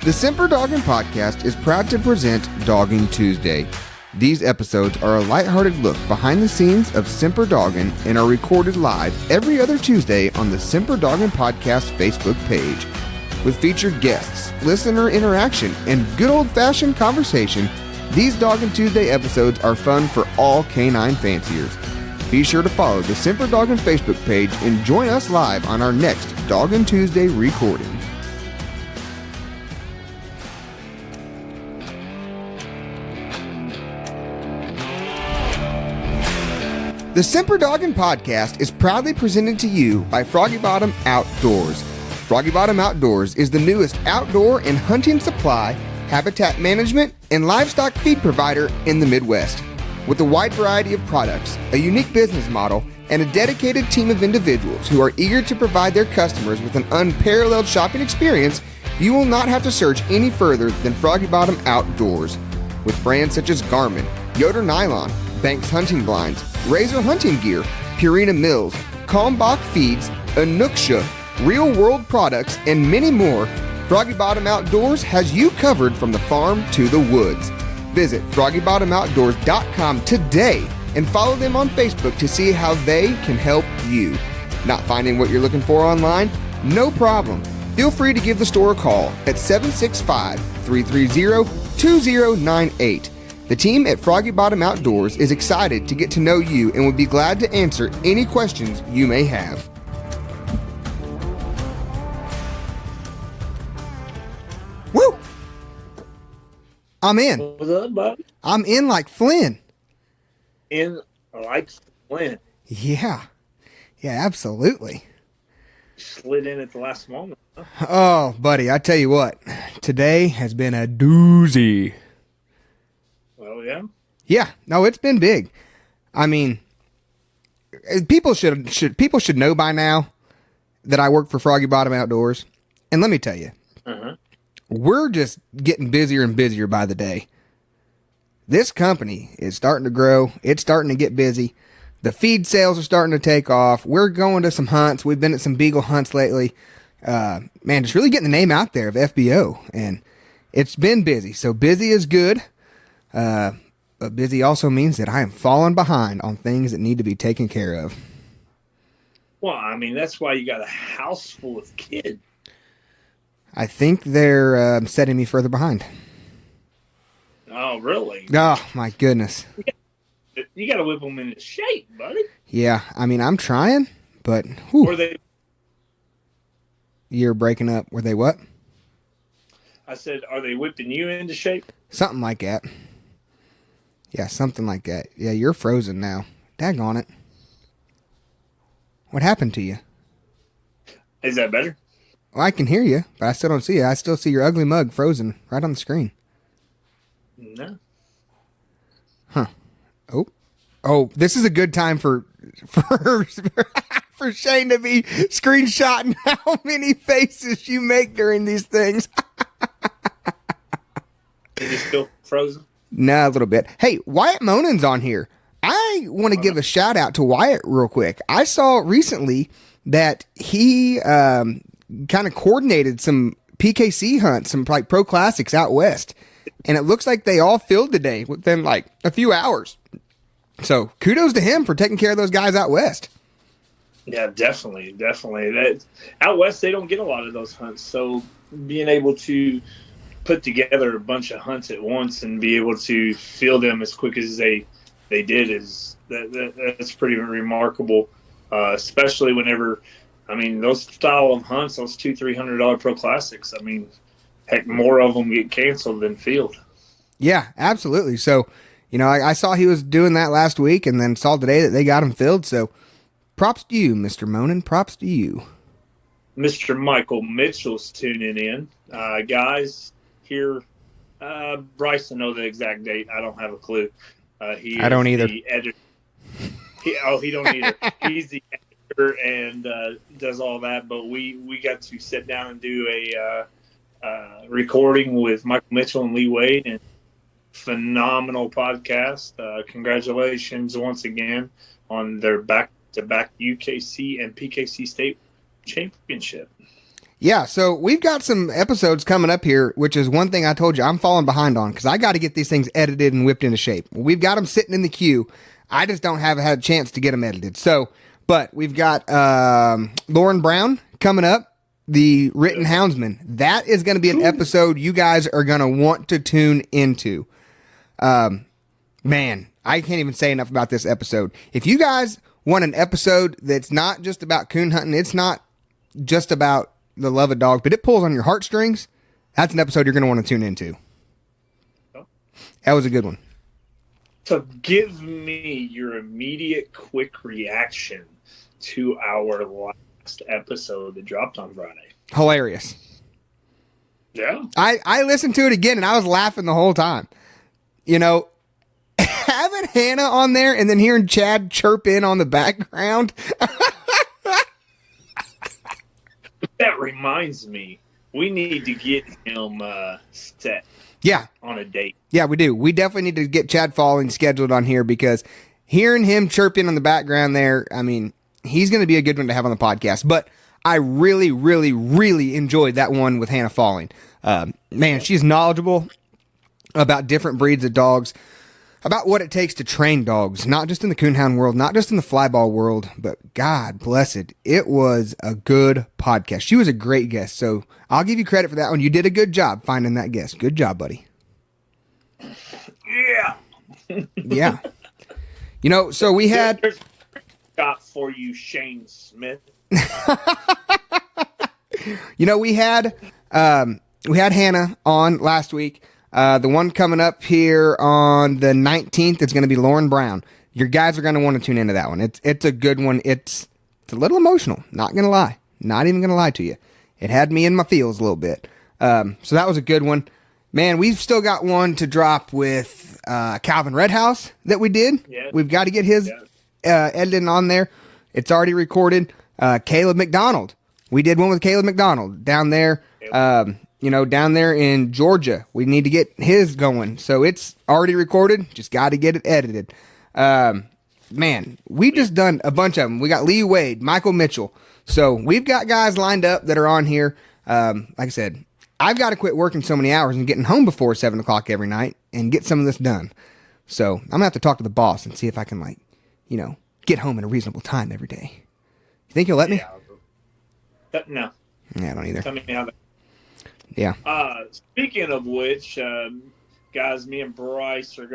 The Semper Doggin podcast is proud to present Dogging Tuesday. These episodes are a lighthearted look behind the scenes of Semper Doggin and are recorded live every other Tuesday on the Semper Doggin podcast Facebook page. With featured guests, listener interaction, and good old-fashioned conversation, these Doggin Tuesday episodes are fun for all canine fanciers. Be sure to follow the Semper Doggin Facebook page and join us live on our next Doggin Tuesday recording. The Semper Doggin podcast is proudly presented to you by Froggy Bottom Outdoors. Froggy Bottom Outdoors is the newest outdoor and hunting supply, habitat management, and livestock feed provider in the Midwest. With a wide variety of products, a unique business model, and a dedicated team of individuals who are eager to provide their customers with an unparalleled shopping experience, you will not have to search any further than Froggy Bottom Outdoors. With brands such as Garmin, Yoder Nylon, Banks Hunting Blinds, Razor Hunting Gear, Purina Mills, Kalmbach Feeds, Anuksha, Real World Products, and many more, Froggy Bottom Outdoors has you covered from the farm to the woods. Visit FroggyBottomOutdoors.com today and follow them on Facebook to see how they can help you. Not finding what you're looking for online? No problem. Feel free to give the store a call at 765-330-2098. The team at Froggy Bottom Outdoors is excited to get to know you and would be glad to answer any questions you may have. Woo! I'm in. What's up, buddy? I'm in like Flynn. In like Flynn. Yeah. Yeah, absolutely. Slid in at the last moment. Huh? Oh, buddy, I tell you what. Today has been a doozy. Well, yeah. Yeah, no, it's been big. I mean, people should know by now that I work for Froggy Bottom Outdoors. And let me tell you, we're just getting busier and busier by the day. This company is starting to grow. It's starting to get busy. The feed sales are starting to take off. We're going to some hunts. We've been at some beagle hunts lately. Man, just really getting the name out there of FBO. And it's been busy. So busy is good. But busy also means that I am falling behind on things that need to be taken care of. Well, I mean, that's why you got a house full of kids. I think they're setting me further behind. Oh, really? Oh, my goodness. You got to whip them into shape, buddy. Yeah, I mean, I'm trying, but... Whew. Or they... You're breaking up. Were they what? I said, are they whipping you into shape? Something like that. Yeah, something like that. Yeah, you're frozen now. Daggone it. What happened to you? Is that better? Well, I can hear you, but I still don't see you. I still see your ugly mug frozen right on the screen. No. Huh. Oh, this is a good time for Shane to be screenshotting how many faces you make during these things. Is it still frozen? Nah, a little bit. Hey, Wyatt Monin's on here. I want to give a shout out to Wyatt real quick. I saw recently that he kind of coordinated some PKC hunts, some like pro classics out west. And it looks like they all filled today within like a few hours. So kudos to him for taking care of those guys out west. Yeah, definitely. That out west, they don't get a lot of those hunts. So being able to put together a bunch of hunts at once and be able to fill them as quick as they did that's pretty remarkable. Especially whenever, I mean, those style of hunts, those $200-300 pro classics. I mean, heck, more of them get canceled than filled. Yeah, absolutely. So, you know, I saw he was doing that last week and then saw today that they got him filled. So props to you, Mr. Monin. Props to you. Mr. Michael Mitchell's tuning in. Guys, here, Bryce will know the exact date. I don't have a clue. I don't either. He don't either. He's the editor and does all that. But we got to sit down and do a recording with Michael Mitchell and Lee Wade, and phenomenal podcast. Congratulations once again on their back-to-back UKC and PKC state championship. Yeah, so we've got some episodes coming up here, which is one thing I told you I'm falling behind on because I got to get these things edited and whipped into shape. We've got them sitting in the queue. I just don't have had a chance to get them edited. So, but we've got Lauren Brown coming up, the written houndsman. That is going to be an episode you guys are going to want to tune into. Man, I can't even say enough about this episode. If you guys want an episode that's not just about coon hunting, it's not just about the love of dogs, but it pulls on your heartstrings, that's an episode you're going to want to tune into. That was a good one. So give me your immediate quick reaction to our last episode that dropped on Friday. Hilarious. Yeah. I listened to it again and I was laughing the whole time. You know, having Hannah on there and then hearing Chad chirp in on the background. That reminds me, we need to get him set. Yeah. On a date. Yeah, we do. We definitely need to get Chad Falling scheduled on here because hearing him chirp in on the background there, I mean, he's going to be a good one to have on the podcast. But I really, really, really enjoyed that one with Hannah Falling. Man, she's knowledgeable about different breeds of dogs, about what it takes to train dogs, not just in the coonhound world, not just in the flyball world, but God bless it. It was a good podcast. She was a great guest, so I'll give you credit for that one. You did a good job finding that guest. Good job, buddy. Yeah. Yeah. You know, so we had... There's a shot for you, Shane Smith. You know, we had Hannah on last week. The one coming up here on the 19th is going to be Lauren Brown. Your guys are going to want to tune into that one. It's a good one. It's a little emotional. Not going to lie. Not even going to lie to you. It had me in my feels a little bit. So that was a good one. Man, we've still got one to drop with Calvin Redhouse that we did. Yeah. We've got to get his editing on there. It's already recorded. Caleb McDonald. We did one with Caleb McDonald down there. Down there in Georgia. We need to get his going. So it's already recorded. Just got to get it edited. Man, we just done a bunch of them. We got Lee Wade, Michael Mitchell. So we've got guys lined up that are on here. Like I said, I've got to quit working so many hours and getting home before 7 o'clock every night and get some of this done. So I'm going to have to talk to the boss and see if I can, get home at a reasonable time every day. You think he'll let me? No. Yeah, I don't either. Tell me how that. Yeah. Speaking of which, guys, me and Bryce are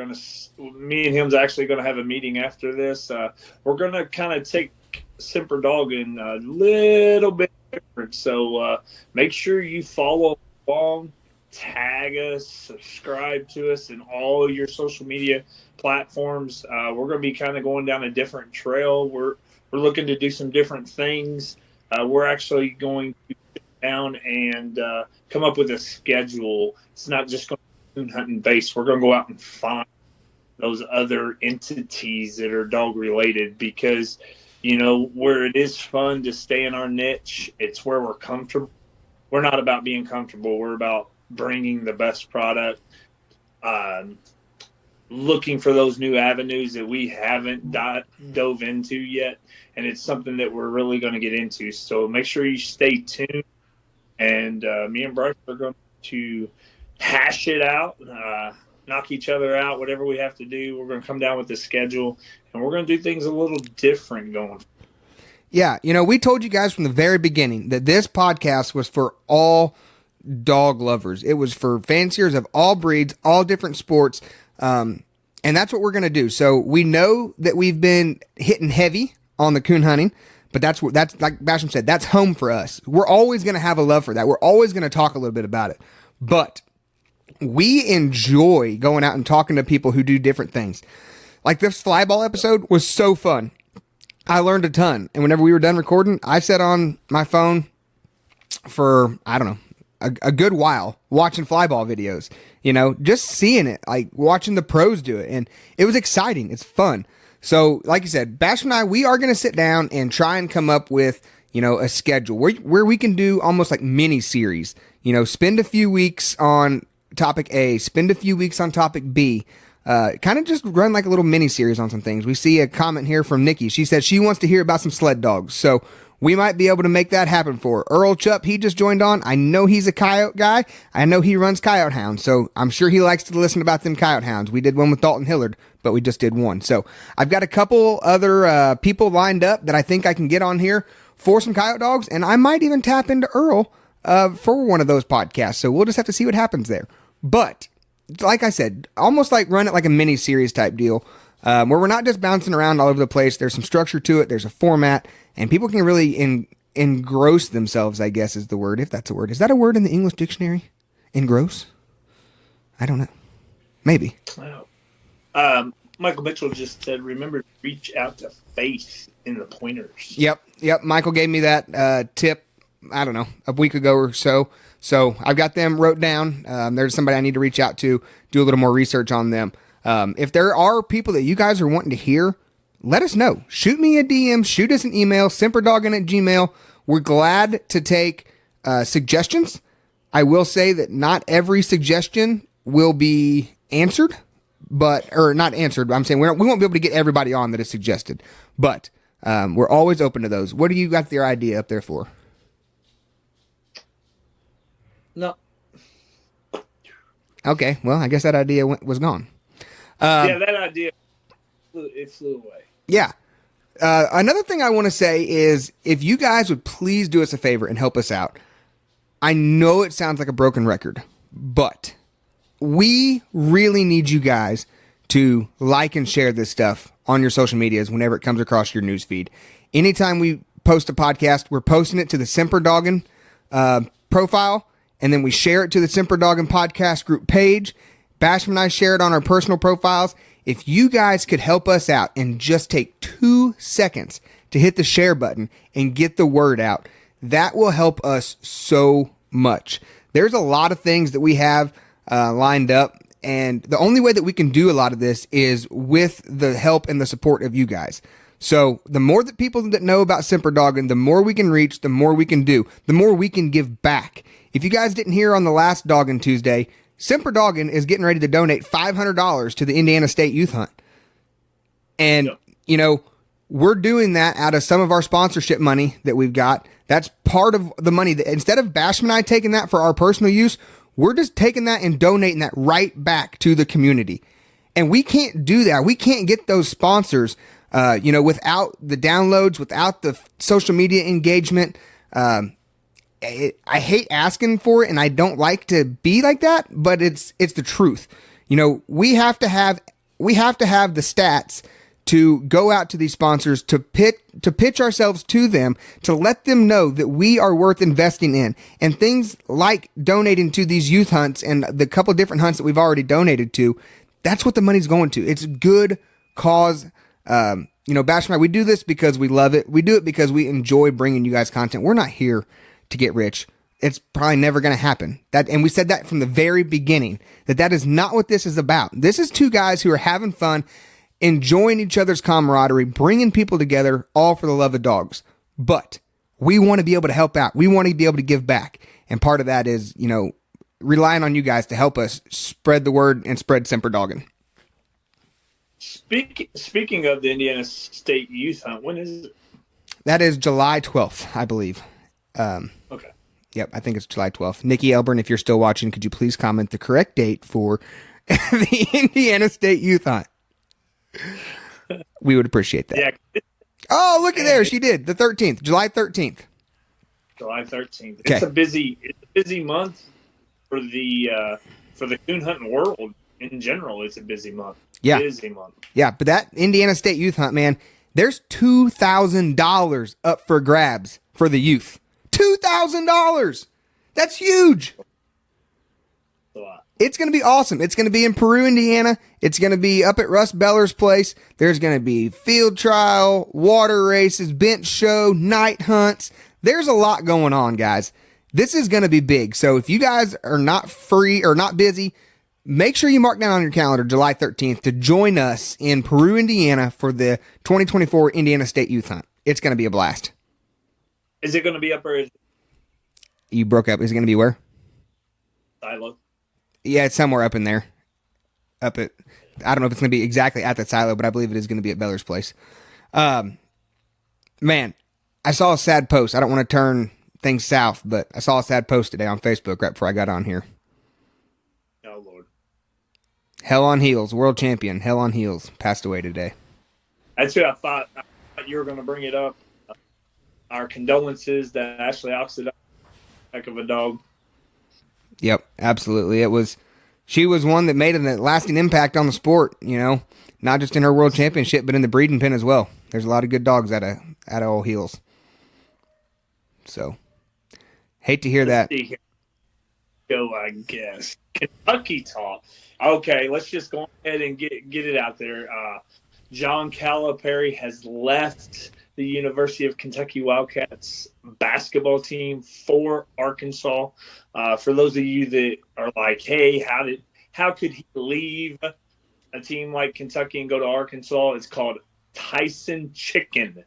me and him's actually going to have a meeting after this. We're going to kind of take Semper Doggin a little bit different. So make sure you follow along, tag us, subscribe to us in all your social media platforms. We're going to be kind of going down a different trail. We're looking to do some different things. We're actually going to sit down and come up with a schedule. It's not just going to be hunting based. We're going to go out and find those other entities that are dog related because, where it is fun to stay in our niche, it's where we're comfortable. We're not about being comfortable. We're about bringing the best product, looking for those new avenues that we haven't dove into yet. And it's something that we're really going to get into. So make sure you stay tuned. And me and Bryce are going to hash it out, knock each other out, whatever we have to do. We're going to come down with the schedule, and we're going to do things a little different going. Yeah, we told you guys from the very beginning that this podcast was for all dog lovers. It was for fanciers of all breeds, all different sports, and that's what we're going to do. So we know that we've been hitting heavy on the coon hunting. But that's like Basham said, that's home for us. We're always going to have a love for that. We're always going to talk a little bit about it. But we enjoy going out and talking to people who do different things. Like this flyball episode was so fun. I learned a ton. And whenever we were done recording, I sat on my phone for, I don't know, a good while watching flyball videos. Just seeing it, like watching the pros do it. And it was exciting. It's fun. So, like you said, Bash and I, we are going to sit down and try and come up with, a schedule where we can do almost like mini series, spend a few weeks on topic A, spend a few weeks on topic B, kind of just run like a little mini series on some things. We see a comment here from Nikki. She said she wants to hear about some sled dogs. So we might be able to make that happen for Earl Chupp. He just joined on. I know he's a coyote guy. I know he runs coyote hounds, so I'm sure he likes to listen about them coyote hounds. We did one with Dalton Hillard, but we just did one. So I've got a couple other people lined up that I think I can get on here for some coyote dogs, and I might even tap into Earl for one of those podcasts. So we'll just have to see what happens there. But like I said, almost like run it like a mini series type deal, where we're not just bouncing around all over the place. There's some structure to it. There's a format, and people can really engross themselves, I guess is the word, if that's a word. Is that a word in the English dictionary? Engross? I don't know. Maybe. Michael Mitchell just said, remember to reach out to Faith in the pointers. Yep. Michael gave me that tip, I don't know, a week ago or so. So I've got them wrote down. There's somebody I need to reach out to, do a little more research on them. If there are people that you guys are wanting to hear, let us know. Shoot me a DM, shoot us an email, simperdoggin@gmail.com. We're glad to take suggestions. I will say that not every suggestion will be answered, or not answered. I'm saying we won't be able to get everybody on that is suggested, but we're always open to those. What do you got your idea up there for? No. Okay, well, I guess that idea was gone. Yeah, that idea, it flew away. Yeah. Another thing I want to say is, if you guys would please do us a favor and help us out. I know it sounds like a broken record, but we really need you guys to like and share this stuff on your social medias whenever it comes across your news feed. Anytime we post a podcast, we're posting it to the Semper Doggin profile, and then we share it to the Semper Doggin podcast group page. Basham and I share it on our personal profiles. If you guys could help us out and just take 2 seconds to hit the share button and get the word out, that will help us so much. There's a lot of things that we have lined up, and the only way that we can do a lot of this is with the help and the support of you guys. So the more that people that know about Semper Doggin, the more we can reach, the more we can do, the more we can give back. If you guys didn't hear on the last Doggin Tuesday, Semper Doggin is getting ready to donate $500 to the Indiana State Youth Hunt. And, we're doing that out of some of our sponsorship money that we've got. That's part of the money that, instead of Basham and I taking that for our personal use, we're just taking that and donating that right back to the community. And we can't do that. We can't get those sponsors, without the downloads, without the social media engagement. I hate asking for it, and I don't like to be like that, but it's the truth. We have to have the stats to go out to these sponsors, to pitch ourselves to them, to let them know that we are worth investing in. And things like donating to these youth hunts and the couple different hunts that we've already donated to, that's what the money's going to. It's a good cause. Bash and I, we do this because we love it. We do it because we enjoy bringing you guys content. We're not here to get rich. It's probably never going to happen. And we said that from the very beginning, that is not what this is about. This is two guys who are having fun, enjoying each other's camaraderie, bringing people together, all for the love of dogs. But we want to be able to help out. We want to be able to give back. And part of that is, relying on you guys to help us spread the word and spread Semper Doggin. Speaking of the Indiana State Youth Hunt, when is it? That is July 12th, I believe. Okay. Yep, I think it's July 12th. Nikki Elburn, if you're still watching, could you please comment the correct date for the Indiana State Youth Hunt? We would appreciate that. Yeah. Oh, look at there. She did. The 13th. July 13th. July 13th. Okay. It's a busy month for the coon hunting world in general. It's a busy month. Yeah. Busy month. Yeah, but that Indiana State Youth Hunt, man, there's $2,000 up for grabs for the youth. $2,000. That's huge. A lot. It's going to be awesome. It's going to be in Peru, Indiana. It's going to be up at Russ Beller's place. There's going to be field trial, water races, bench show, night hunts. There's a lot going on, guys. This is going to be big. So if you guys are not free or not busy, make sure you mark down on your calendar July 13th to join us in Peru, Indiana for the 2024 Indiana State Youth Hunt. It's going to be a blast. Is it going to be up or You broke up. Is it going to be where? Silo. Yeah, it's somewhere up in there. I don't know if it's going to be exactly at that silo, but I believe it is going to be at Beller's place. Man, I saw a sad post. I don't want to turn things south, but I saw a sad post today on Facebook right before I got on here. Oh, Lord. Hell on Heels, world champion, Hell on Heels, passed away today. That's who I thought you were going to bring it up. Our condolences to Ashley Oxidine. Heck of a dog. Yep, absolutely. She was one that made a lasting impact on the sport, not just in her world championship, but in the breeding pen as well. There's a lot of good dogs out of old Heels. So, hate to hear that. Go, I guess. Kentucky talk. Okay, let's just go ahead and get it out there. John Calipari has left the University of Kentucky Wildcats basketball team for Arkansas. For those of you that are like, hey, how could he leave a team like Kentucky and go to Arkansas? It's called Tyson Chicken.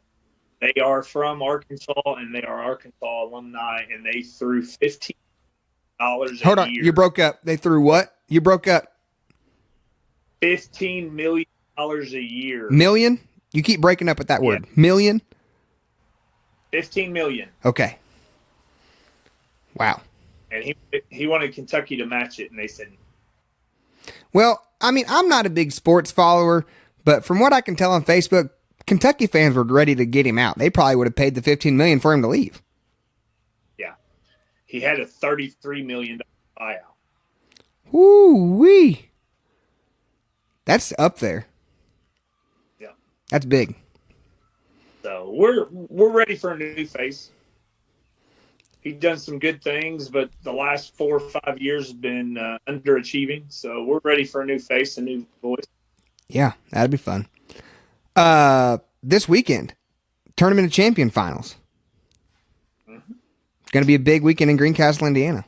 They are from Arkansas, and they are Arkansas alumni, and they threw $15 a year. Hold on, you broke up. They threw what? You broke up. $15 million a year. Million? You keep breaking up at that word. Yeah. Million? $15 million. Okay. Wow. And he wanted Kentucky to match it, and they said no. Well, I mean, I'm not a big sports follower, but from what I can tell on Facebook, Kentucky fans were ready to get him out. They probably would have paid the $15 million for him to leave. Yeah. He had a $33 million buyout. Woo-wee. That's up there. Yeah. That's big. So we're ready for a new face. He's done some good things, but the last 4 or 5 years have been underachieving. So we're ready for a new face, a new voice. Yeah, that'd be fun. This weekend, Tournament of Champion Finals. Mm-hmm. It's going to be a big weekend in Greencastle, Indiana.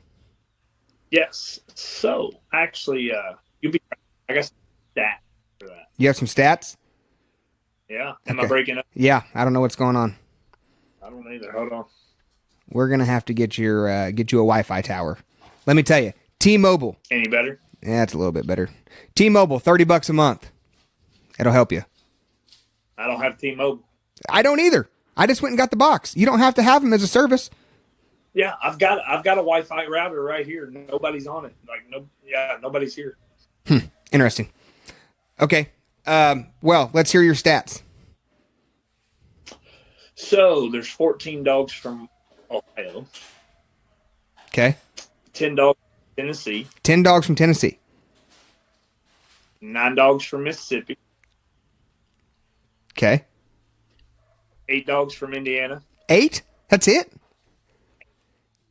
Yes. So actually, I guess stat for that. You have some stats? Yeah. Am I breaking up? Yeah, I don't know what's going on. I don't either. Hold on. We're gonna have to get you a Wi-Fi tower. Let me tell you, T-Mobile. Any better? Yeah, it's a little bit better. T-Mobile, $30 a month. It'll help you. I don't have T-Mobile. I don't either. I just went and got the box. You don't have to have them as a service. Yeah, I've got a Wi-Fi router right here. Nobody's on it. Nobody's here. Interesting. Okay. Well, let's hear your stats. So there's 14 dogs from Ohio. Okay. 10 dogs from Tennessee. 10 dogs from Tennessee. 9 dogs from Mississippi. Okay. 8 dogs from Indiana. 8? That's it?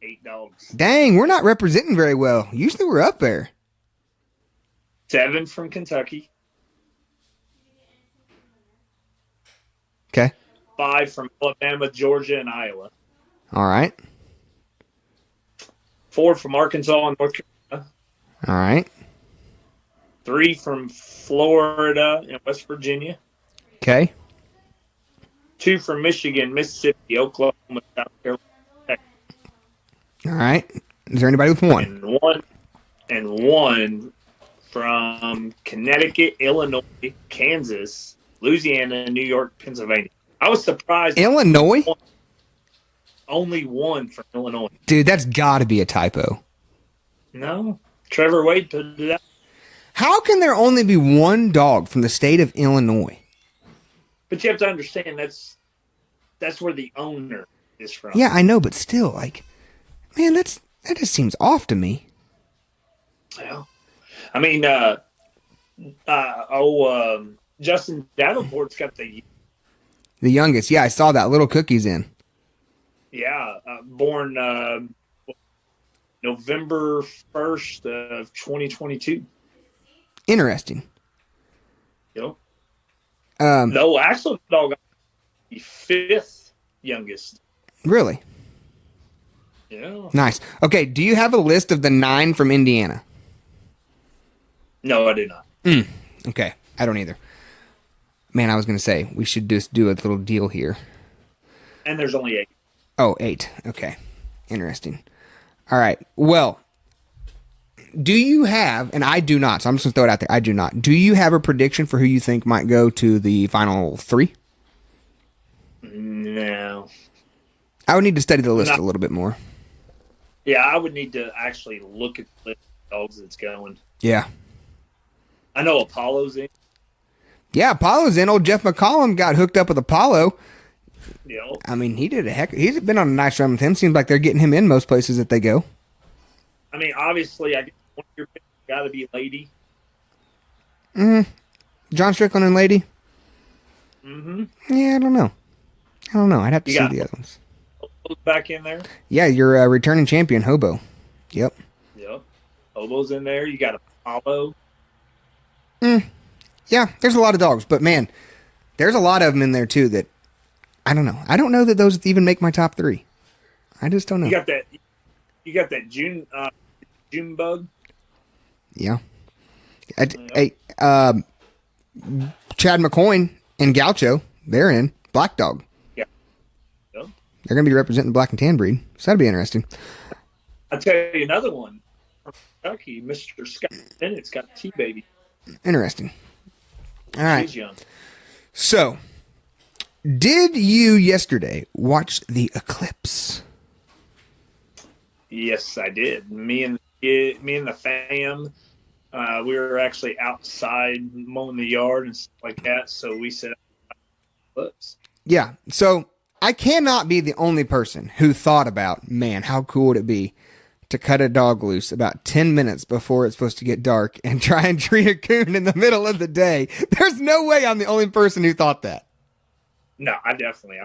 8 dogs. Dang, we're not representing very well. Usually we're up there. 7 from Kentucky. Okay. 5 from Alabama, Georgia, and Iowa. All right. 4 from Arkansas and North Carolina. All right. 3 from Florida and West Virginia. Okay. 2 from Michigan, Mississippi, Oklahoma, South Carolina, Texas. All right. Is there anybody with one? And one from Connecticut, Illinois, Kansas, Louisiana, New York, Pennsylvania. I was surprised. Illinois? Only one from Illinois. Dude, that's got to be a typo. No. Trevor Wade put it out. How can there only be one dog from the state of Illinois? But you have to understand that's where the owner is from. Yeah, I know, but still, man, that just seems off to me. Well, I mean, Justin Davenport's got the youngest. Yeah, I saw that. Little Cookie's in. Yeah, born November 1st of 2022. Interesting. Yep. No, actual dog, the 5th youngest. Really? Yeah. Nice. Okay, do you have a list of the 9 from Indiana? No, I do not. Okay, I don't either. Man, I was going to say, we should just do a little deal here. And there's only 8. Oh, 8. Okay. Interesting. All right. Well, do you have, and I do not, so I'm just going to throw it out there. I do not. Do you have a prediction for who you think might go to the final 3? No. I would need to study the list a little bit more. Yeah, I would need to actually look at the list of dogs that's going. Yeah. I know Apollo's in. Yeah, Apollo's in. Old Jeff McCollum got hooked up with Apollo. Yep. I mean, he did he's been on a nice run with him. Seems like they're getting him in most places that they go. I mean, obviously, I guess one of your picks got to be Lady. John Strickland and Lady? Mm-hmm. Yeah, I don't know. I'd have to see the other ones. Back in there? Yeah, your returning champion, Hobo. Yep. Hobo's in there. You got Apollo. Yeah, there's a lot of dogs, but man, there's a lot of them in there too that I don't know. I don't know that those even make my top 3. I just don't know. You got that June bug. Yeah. Hey, Chad McCoy and Gaucho, they're in. Black Dog. Yeah. Yep. They're going to be representing the black and tan breed, so that'll be interesting. I'll tell you another one. From Kentucky, Mr. Scott Bennett's got T-Baby. Interesting. All right. He's young. So, did you yesterday watch the Eclipse? Yes, I did. Me and the fam, we were actually outside mowing the yard and stuff like that. So we said, "Let's." Yeah. So I cannot be the only person who thought about, man, how cool would it be to cut a dog loose about 10 minutes before it's supposed to get dark and try and treat a coon in the middle of the day. There's no way I'm the only person who thought that. No, I definitely.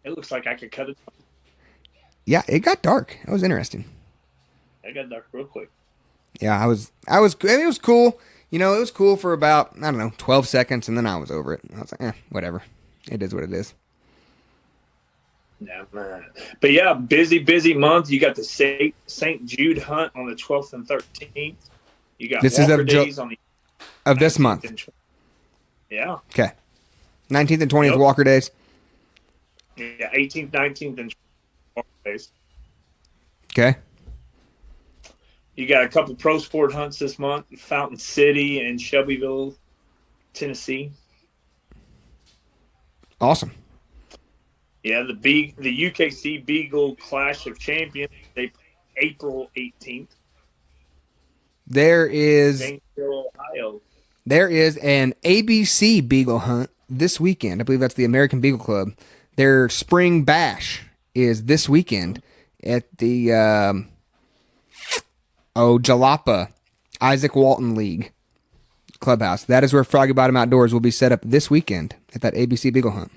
It looks like I could cut it. Yeah, it got dark. That was interesting. It got dark real quick. Yeah, I mean, it was cool. You know, it was cool for about, 12 seconds, and then I was over it. I was like, whatever. It is what it is. Yeah, man. But yeah, busy month. You got the St. Jude hunt on the 12th and 13th. You got this Walker is Days on the of this month. Yeah. Okay. 19th and 20th Walker Days. Yeah, 18th, 19th, and 20th Walker Days. Okay. You got a couple pro sport hunts this month: Fountain City and Shelbyville, Tennessee. Awesome. Yeah, the UKC Beagle Clash of Champions, April 18th. There is Ohio. There is an ABC Beagle hunt this weekend. I believe that's the American Beagle Club. Their spring bash is this weekend at the Jalapa Isaac Walton League Clubhouse. That is where Froggy Bottom Outdoors will be set up this weekend at that ABC Beagle hunt.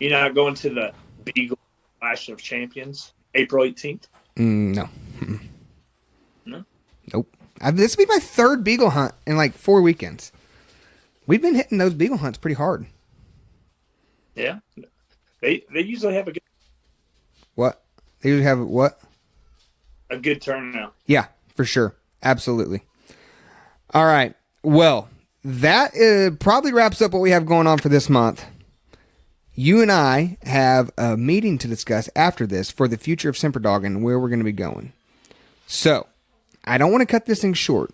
You're not going to the Beagle Clash of Champions, April 18th? No. No? Nope. This will be my third Beagle hunt in like 4 weekends. We've been hitting those Beagle hunts pretty hard. Yeah. They usually have a good... What? They usually have what? A good turnout. Yeah, for sure. Absolutely. All right. Well, that probably wraps up what we have going on for this month. You and I have a meeting to discuss after this for the future of Semper Doggin and where we're going to be going. So, I don't want to cut this thing short,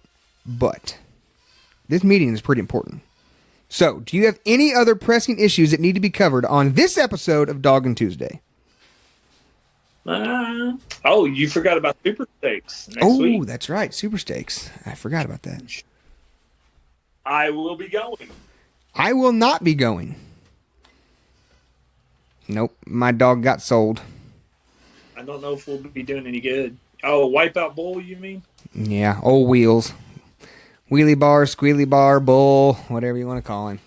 but this meeting is pretty important. So, do you have any other pressing issues that need to be covered on this episode of Doggin Tuesday? You forgot about Super Stakes next week. Oh, that's right. Super Stakes. I forgot about that. I will be going. I will not be going. Nope. My dog got sold. I don't know if we'll be doing any good. Oh, Wipeout Bull, you mean? Yeah, old Wheels. Wheelie bar, squealy bar, bull, whatever you want to call him.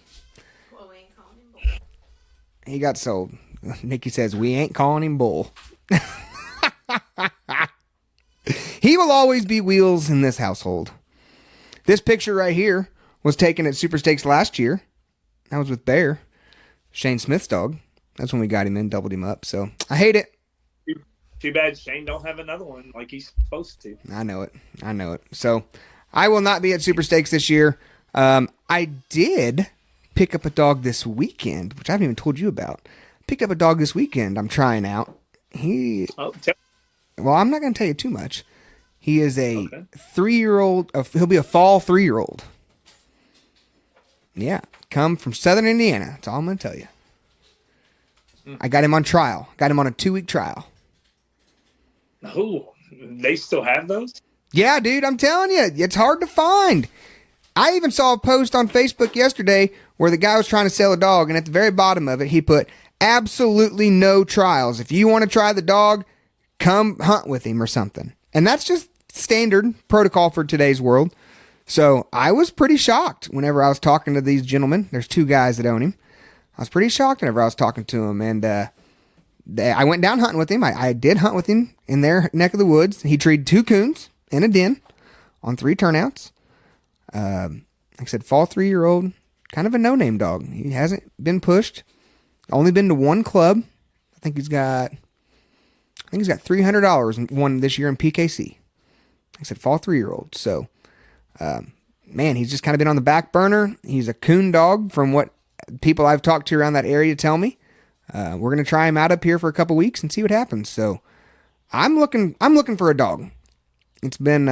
Well, we ain't calling him bull. He got sold. Nikki says, we ain't calling him bull. He will always be Wheels in this household. This picture right here was taken at Super Stakes last year. That was with Bear, Shane Smith's dog. That's when we got him in, doubled him up. So I hate it. Too bad Shane don't have another one like he's supposed to. I know it. So I will not be at Super Stakes this year. I did pick up a dog this weekend, which I haven't even told you about. Picked up a dog this weekend I'm trying out. Well, I'm not going to tell you too much. He is a 3-year-old. He'll be a fall 3-year-old. Yeah. Come from Southern Indiana. That's all I'm going to tell you. I got him on trial. Got him on a 2-week trial. Oh, they still have those? Yeah, dude, I'm telling you, it's hard to find. I even saw a post on Facebook yesterday where the guy was trying to sell a dog, and at the very bottom of it, he put, absolutely no trials. If you want to try the dog, come hunt with him or something. And that's just standard protocol for today's world. So I was pretty shocked whenever I was talking to these gentlemen. There's 2 guys that own him. I was pretty shocked whenever I was talking to him, and I went down hunting with him. I did hunt with him in their neck of the woods. He treed 2 coons in a den on 3 turnouts. Like I said, fall 3-year-old, kind of a no-name dog. He hasn't been pushed. Only been to 1 club. I think he's got $300 and won this year in PKC. Like I said, fall 3-year-old. So, man, he's just kind of been on the back burner. He's a coon dog from what people I've talked to around that area tell me. We're going to try him out up here for a couple weeks and see what happens. So I'm looking for a dog. It's been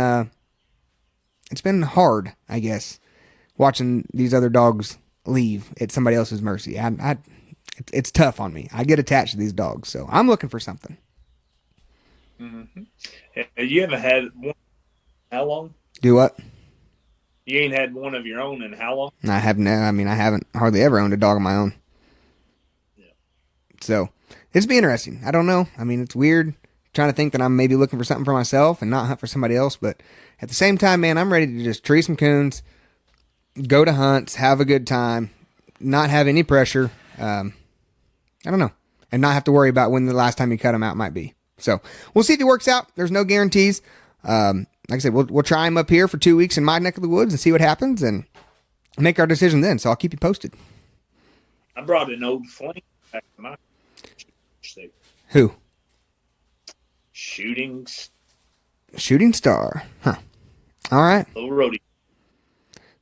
hard, I guess, watching these other dogs leave at somebody else's mercy. It's tough on me. I get attached to these dogs, so I'm looking for something. Mm-hmm. You haven't had one? How long? Do what? You ain't had one of your own in how long? I haven't hardly ever owned a dog of my own. Yeah. So it's be interesting. I don't know. I mean, it's weird trying to think that I'm maybe looking for something for myself and not hunt for somebody else. But at the same time, man, I'm ready to just tree some coons, go to hunts, have a good time, not have any pressure. I don't know. And not have to worry about when the last time you cut them out might be. So we'll see if it works out. There's no guarantees. Like I said, we'll try him up here for 2 weeks in my neck of the woods and see what happens and make our decision then. So I'll keep you posted. I brought an old flame back to my state. Who? Shooting Star. Huh. All right. Little rodeo.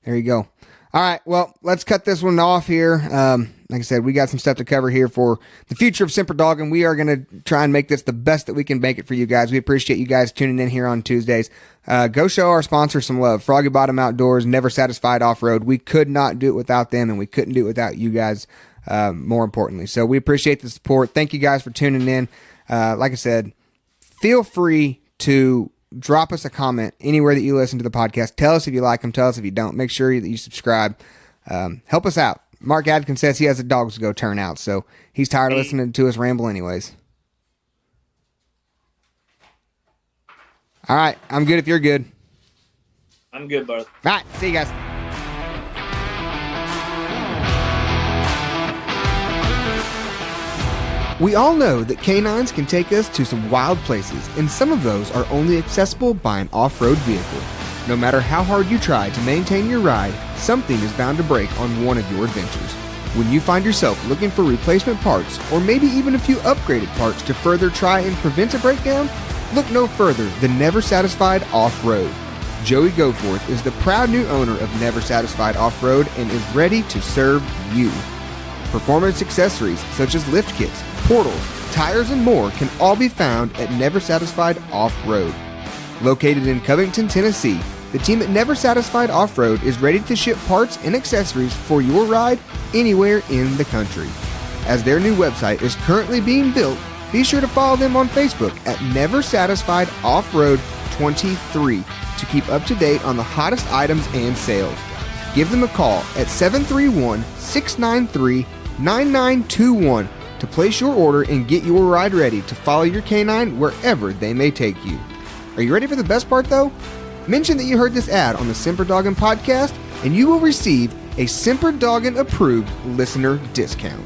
There you go. All right. Well, let's cut this one off here. Like I said, we got some stuff to cover here for the future of Semper Doggin. We are going to try and make this the best that we can make it for you guys. We appreciate you guys tuning in here on Tuesdays. Go show our sponsor some love. Froggy Bottom Outdoors, Never Satisfied Off-Road. We could not do it without them, and we couldn't do it without you guys, more importantly. So we appreciate the support. Thank you guys for tuning in. Like I said, feel free to drop us a comment anywhere that you listen to the podcast. Tell us if you like them. Tell us if you don't. Make sure that you subscribe. Help us out. Mark Adkins says he has the dogs to go turn out, so he's tired of listening to us ramble anyways. All right. I'm good if you're good. I'm good, brother. All right. See you guys. We all know that canines can take us to some wild places, and some of those are only accessible by an off-road vehicle. No matter how hard you try to maintain your ride, something is bound to break on one of your adventures. When you find yourself looking for replacement parts, or maybe even a few upgraded parts to further try and prevent a breakdown, look no further than Never Satisfied Off-Road. Joey Goforth is the proud new owner of Never Satisfied Off-Road and is ready to serve you. Performance accessories such as lift kits, portals, tires, and more can all be found at Never Satisfied Off-Road. Located in Covington, Tennessee, the team at Never Satisfied Off-Road is ready to ship parts and accessories for your ride anywhere in the country. As their new website is currently being built, be sure to follow them on Facebook at Never Satisfied Off-Road 23 to keep up to date on the hottest items and sales. Give them a call at 731-693-9921 to place your order and get your ride ready to follow your canine wherever they may take you. Are you ready for the best part though? Mention that you heard this ad on the Semper Doggin podcast and you will receive a Semper Doggin approved listener discount.